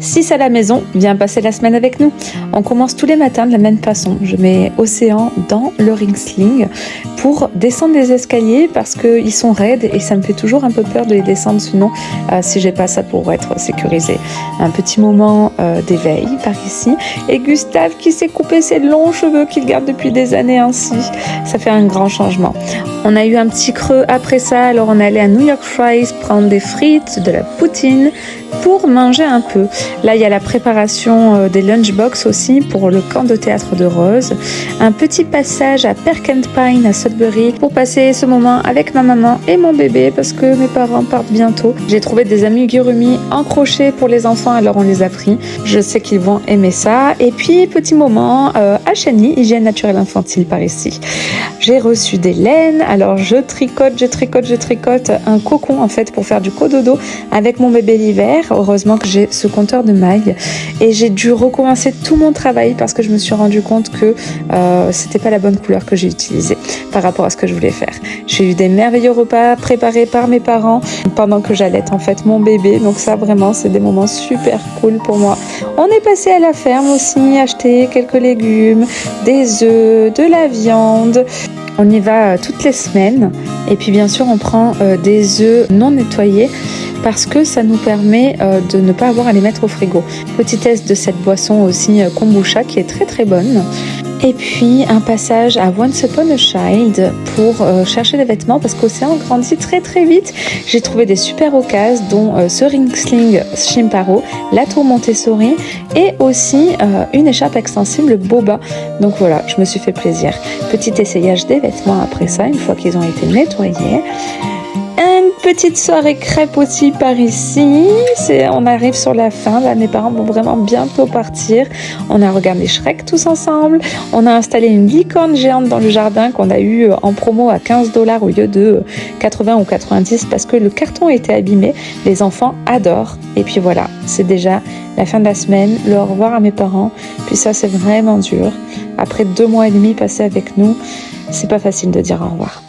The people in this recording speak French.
Si c'est à la maison, viens passer la semaine avec nous. On commence tous les matins de la même façon. Je mets Océan dans le ring sling pour descendre les escaliers parce qu'ils sont raides et ça me fait toujours un peu peur de les descendre sinon si j'ai pas ça pour être sécurisé. Un petit moment d'éveil par ici. Et Gustave qui s'est coupé ses longs cheveux qu'il garde depuis des années ainsi. Ça fait un grand changement. On a eu un petit creux après ça, alors on est allé à New York Fries prendre des frites, de la poutine pour manger un peu. Là, il y a la préparation des lunchbox aussi pour le camp de théâtre de Rose. Un petit passage à Perk and Pine à Sudbury pour passer ce moment avec ma maman et mon bébé parce que mes parents partent bientôt. J'ai trouvé des amigurumi en crochet pour les enfants, alors on les a pris. Je sais qu'ils vont aimer ça. Et puis, petit moment à Chani, hygiène naturelle infantile par ici. J'ai reçu des laines, alors je tricote un cocon en fait pour faire du cododo avec mon bébé l'hiver. Heureusement que j'ai ce compteur de mailles et j'ai dû recommencer tout mon travail parce que je me suis rendu compte que c'était pas la bonne couleur que j'ai utilisée par rapport à ce que je voulais faire. J'ai eu des merveilleux repas préparés par mes parents pendant que j'allaite en fait mon bébé, donc ça vraiment c'est des moments super cool pour moi. On est passé à la ferme aussi, acheter quelques légumes, des œufs, de la viande. On y va toutes les semaines et puis bien sûr on prend des œufs non nettoyés parce que ça nous permet de ne pas avoir à les mettre au frigo. Petit test de cette boisson aussi kombucha qui est très très bonne. Et puis un passage à Once Upon a Child pour chercher des vêtements parce qu'Océan grandit très très vite. J'ai trouvé des super occasions dont ce ring sling Shimparo, la tour Montessori et aussi une écharpe extensible Boba. Donc voilà, je me suis fait plaisir. Petit essayage des vêtements après ça, une fois qu'ils ont été nettoyés. Une petite soirée crêpe aussi par ici. On arrive sur la fin. Là, mes parents vont vraiment bientôt partir. On a regardé Shrek tous ensemble. On a installé une licorne géante dans le jardin qu'on a eu en promo à 15$ au lieu de 80 ou 90 parce que le carton était abîmé. Les enfants adorent. Et puis voilà, c'est déjà la fin de la semaine. Le au revoir à mes parents. Puis ça, c'est vraiment dur. Après 2 mois et demi passés avec nous, c'est pas facile de dire au revoir.